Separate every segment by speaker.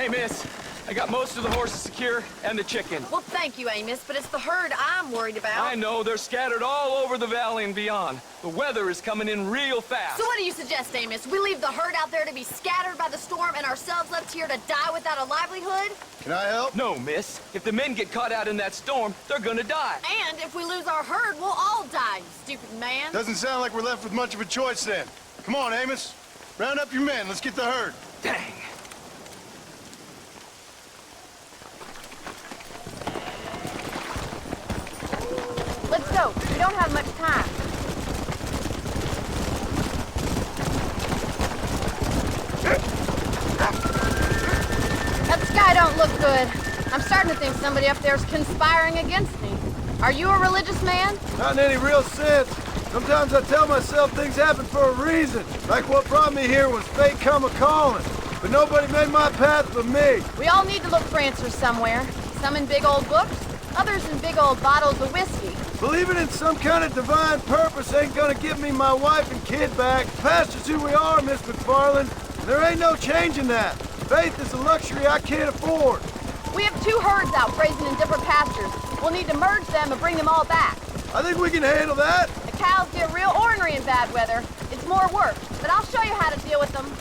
Speaker 1: Hey, miss. I got most of the horses secure and the chicken.
Speaker 2: Well, thank you, Amos, but it's the herd I'm worried about.
Speaker 1: I know, they're scattered all over the valley and beyond. The weather is coming in real fast.
Speaker 2: So what do you suggest, Amos? We leave the herd out there to be scattered by the storm and ourselves left here to die without a livelihood?
Speaker 3: Can I help?
Speaker 1: No, miss. If the men get caught out in that storm, they're gonna die.
Speaker 2: And if we lose our herd, we'll all die, you stupid man.
Speaker 3: Doesn't sound like we're left with much of a choice then. Come on, Amos. Round up your men. Let's get the herd.
Speaker 1: Dang.
Speaker 2: Let's go. We don't have much time. That sky don't look good. I'm starting to think somebody up there's conspiring against me. Are you a religious man?
Speaker 4: Not in any real sense. Sometimes I tell myself things happen for a reason. Like what brought me here was fate come a-calling. But nobody made my path but me.
Speaker 2: We all need to look for answers somewhere. Some in big old books, others in big old bottles of whiskey.
Speaker 4: Believing in some kind of divine purpose ain't gonna give me my wife and kid back. Past is who we are, Miss McFarland. There ain't no changing that. Faith is a luxury I can't afford.
Speaker 2: We have 2 herds out grazing in different pastures. We'll need to merge them and bring them all back.
Speaker 4: I think we can handle that.
Speaker 2: The cows get real ornery in bad weather. It's more work, but I'll show you how to deal with them.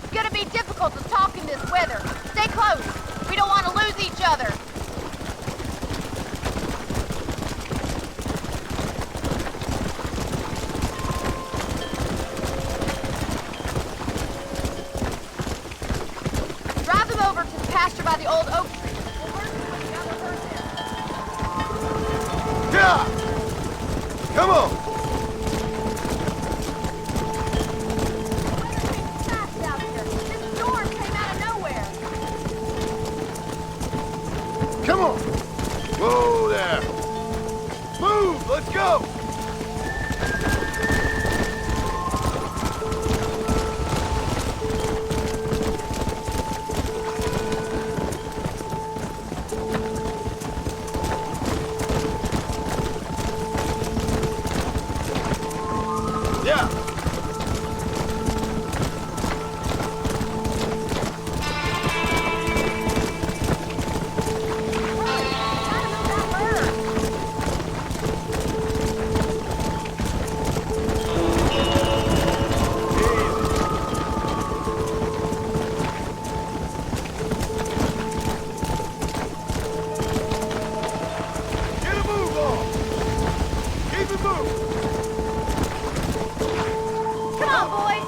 Speaker 2: It's gonna be difficult to talk in this weather. Stay close. We don't want to lose each other. Drive them over to the pasture by the old oak tree. We'll work with the other herd there.
Speaker 4: Yeah! Come on!
Speaker 2: Fast out here. This storm came out of nowhere.
Speaker 4: Come on! Whoa there! Move! Let's go! Yeah! Get a move on! Keep it moving!
Speaker 2: Come on, boys.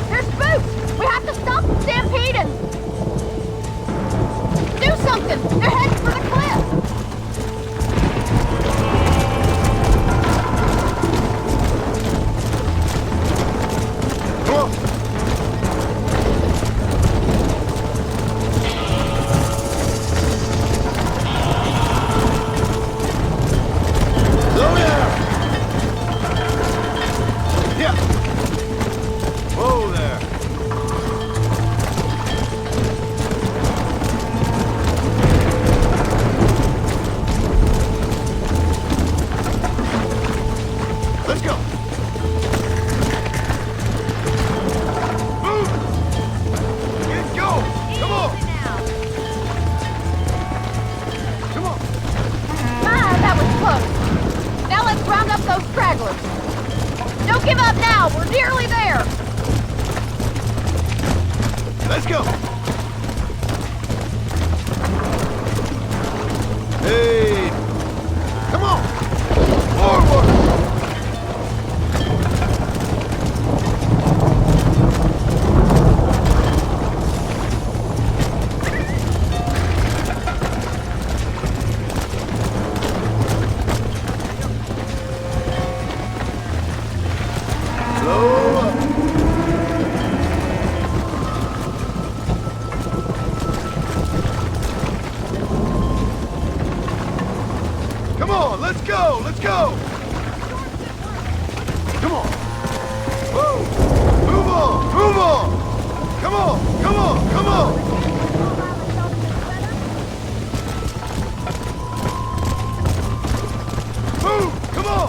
Speaker 2: There's Boots. We have to stop them stampeding. Do something. They're heading for the cliff.
Speaker 4: Come on! Slow down! Yeah! Whoa there! Let's go! Move! Get going! Come on! Come on!
Speaker 2: Ah, that was close. Now let's round up those stragglers. Don't give up now. We're nearly there.
Speaker 4: Let's go! Hey! Come on! Forward! Slow up! Come on, let's go! Let's go! Come on! Whoa! Move on! Move on! Come on! Come on! Come on! Move! Come on!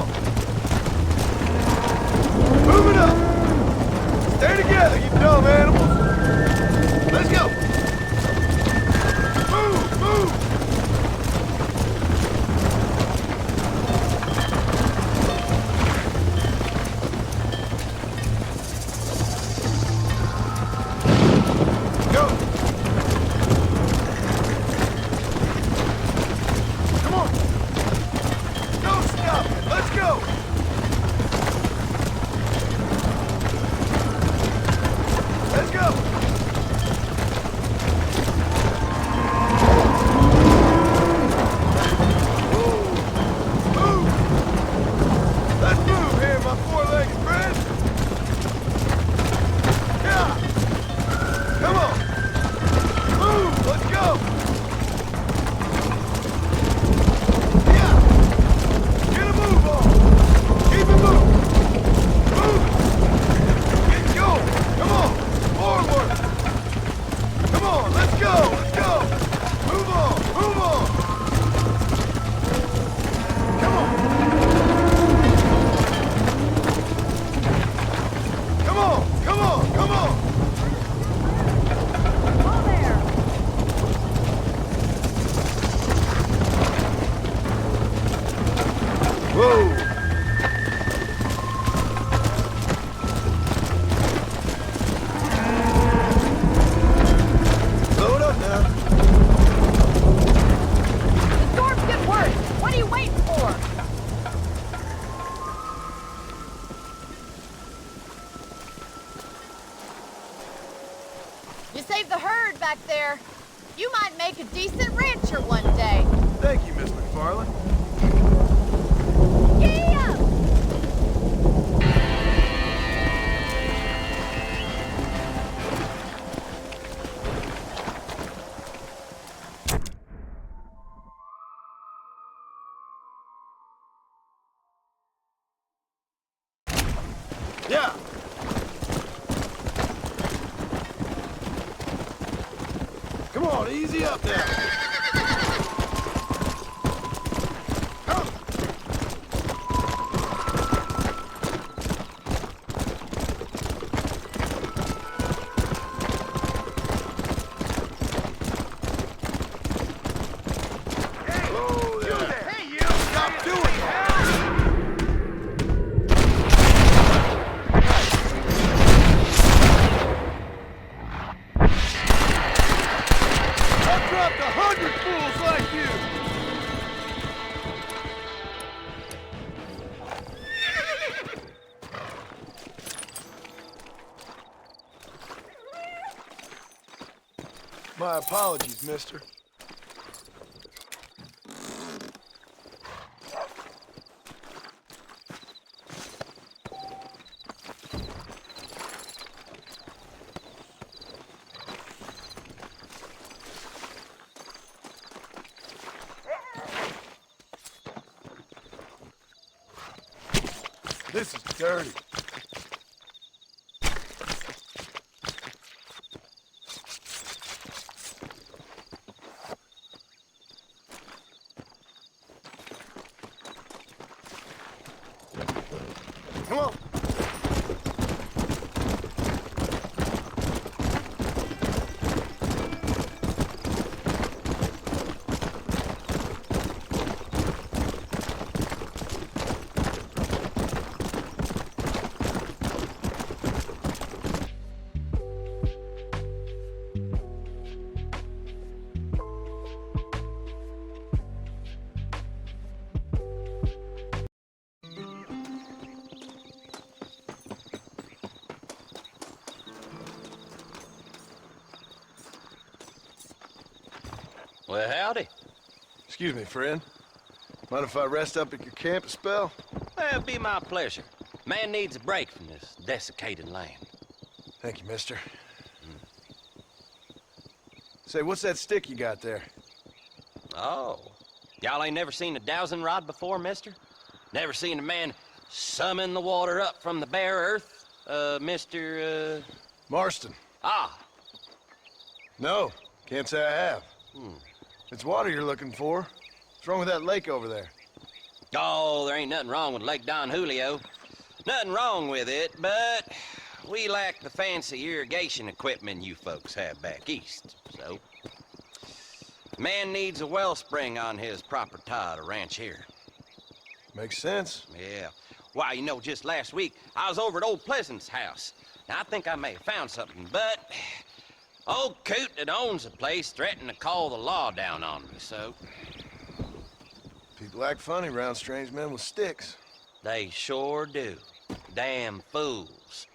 Speaker 4: Let's go! Let's go! Move! Let's move here, my four-legged friend! Yeah! Come on! Move! Let's go! Yeah! Get a move on! Keep it moving! Move it! Get going! Come on! Forward! Come on! Let's go! Let's go! Move on! Move on! Come on! Come on! Come on! Come on!
Speaker 2: Oh, there.
Speaker 4: Whoa! Slow it up now.
Speaker 2: The storm's getting worse. What are you waiting for? You saved the herd back there. You might make a decent rancher one day.
Speaker 4: Thank you, Miss McFarland.
Speaker 2: Yeah!
Speaker 4: Yeah. Come on, easy up now. Come. Whoa there. Hey, you! Stop doing that! I've dropped 100 fools like you! My apologies, mister. This is dirty. Come on.
Speaker 5: Well, howdy.
Speaker 4: Excuse me, friend. Mind if I rest up at your camp a spell?
Speaker 5: Well, it'd be my pleasure. Man needs a break from this desiccated land.
Speaker 4: Thank you, mister. Say, what's that stick you got there?
Speaker 5: Oh. Y'all ain't never seen a dowsing rod before, mister? Never seen a man summon the water up from the bare earth? Mr.
Speaker 4: Marston.
Speaker 5: Ah.
Speaker 4: No, can't say I have. It's water you're looking for. What's wrong with that lake over there?
Speaker 5: Oh, there ain't nothing wrong with Lake Don Julio. Nothing wrong with it, but we lack the fancy irrigation equipment you folks have back east, so... Man needs a wellspring on his property to ranch here.
Speaker 4: Makes sense.
Speaker 5: Yeah. Why, you know, just last week, I was over at Old Pleasant's house. Now, I think I may have found something, but... Old Coot that owns the place threatened to call the law down on me, so...
Speaker 4: People act funny around strange men with sticks.
Speaker 5: They sure do. Damn fools.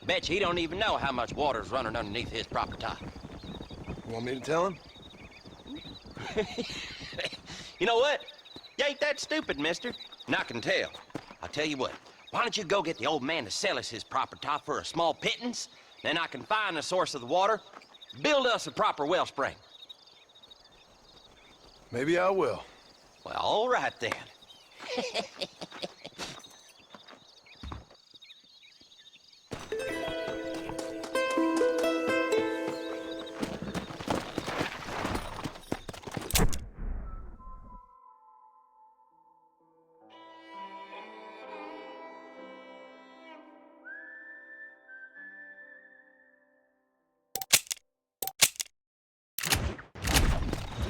Speaker 5: Bet you he don't even know how much water's running underneath his proper top.
Speaker 4: You want me to tell him?
Speaker 5: You know what? You ain't that stupid, mister. And I can tell. I'll tell you what. Why don't you go get the old man to sell us his proper top for a small pittance? Then I can find the source of the water, build us a proper wellspring.
Speaker 4: Maybe I will.
Speaker 5: Well, all right then.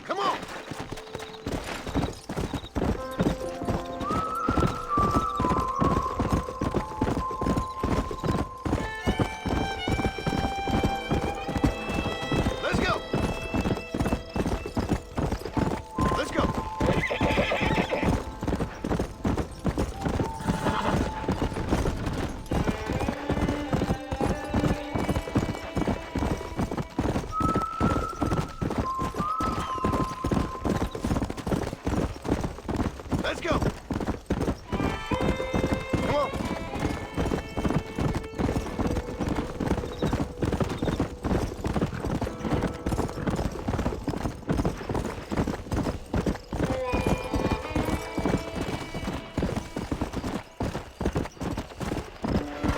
Speaker 4: Come on! Let's go! Let's go! Let's go! Come on!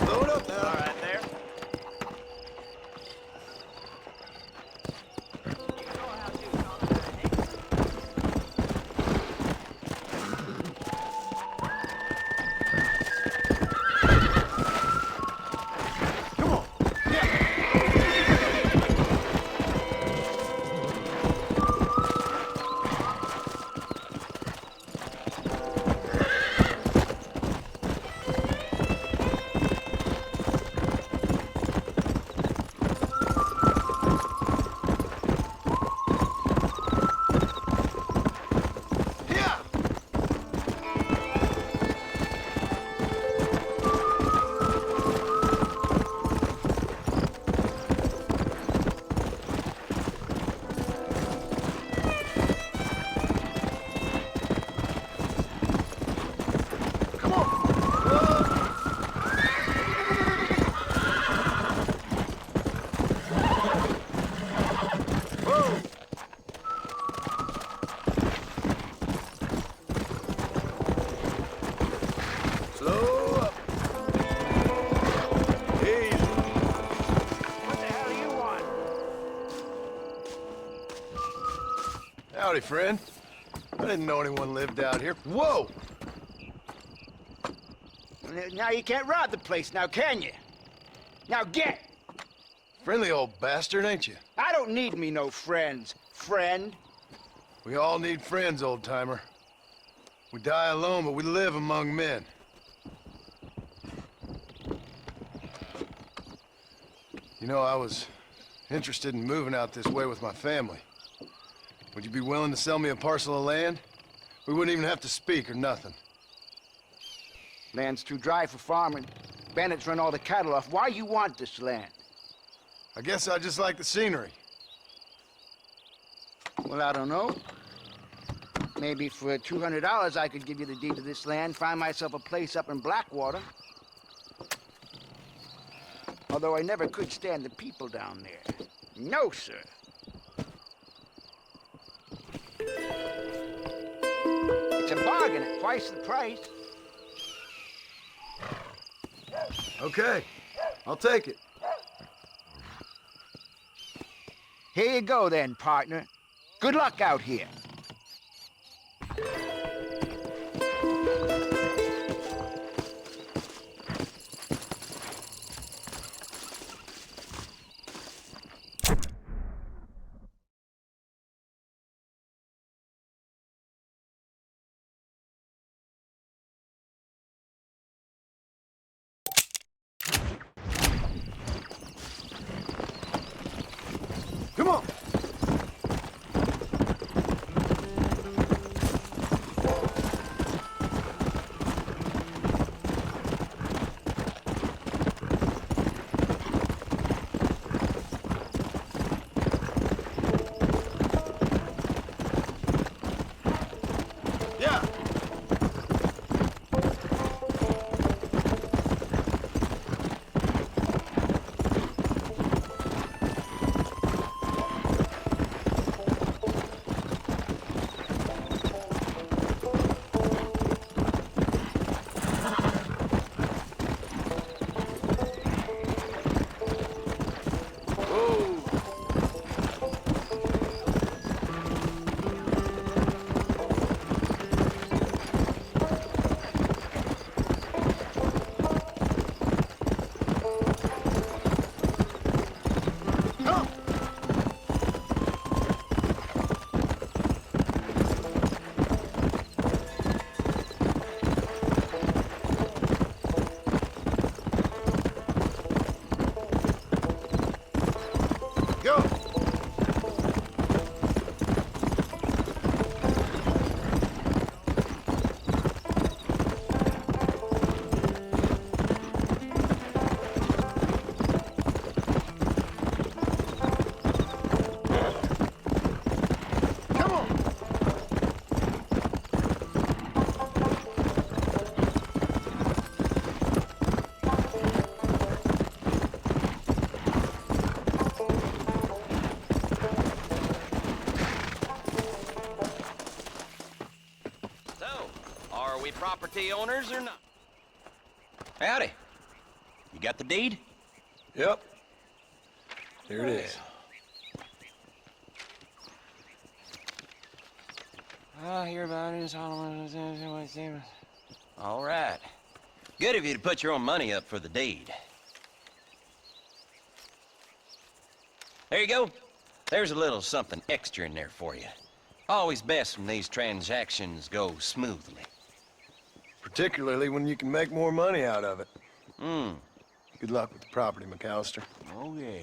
Speaker 4: Load up now. All right, there. Come on. Yeah. Yeah. Come on. Whoa. Slow up. Easy.
Speaker 6: What the hell do you want?
Speaker 4: Howdy, friend. I didn't know anyone lived out here. Whoa!
Speaker 6: Now you can't rob the place, now can you? Now get!
Speaker 4: Friendly old bastard, ain't you?
Speaker 6: I don't need me no friends, friend.
Speaker 4: We all need friends, old-timer. We die alone, but we live among men. You know, I was interested in moving out this way with my family. Would you be willing to sell me a parcel of land? We wouldn't even have to speak or nothing.
Speaker 6: Land's too dry for farming. Bandits run all the cattle off. Why you want this land?
Speaker 4: I guess I just like the scenery.
Speaker 6: Well, I don't know. Maybe for $200 I could give you the deed to this land, find myself a place up in Blackwater. Although I never could stand the people down there. No, sir. It's a bargain at twice the price.
Speaker 4: Okay, I'll take it.
Speaker 6: Here you go then, partner. Good luck out here.
Speaker 4: Come on!
Speaker 5: So, are we property owners or not? Howdy. You got the deed?
Speaker 4: Yep. Here it is.
Speaker 5: I hear about it. All right. Good of you to put your own money up for the deed. There you go. There's a little something extra in there for you. Always best when these transactions go smoothly.
Speaker 4: Particularly when you can make more money out of it.
Speaker 5: Hmm.
Speaker 4: Good luck with the property, McAllister.
Speaker 5: Oh, yeah.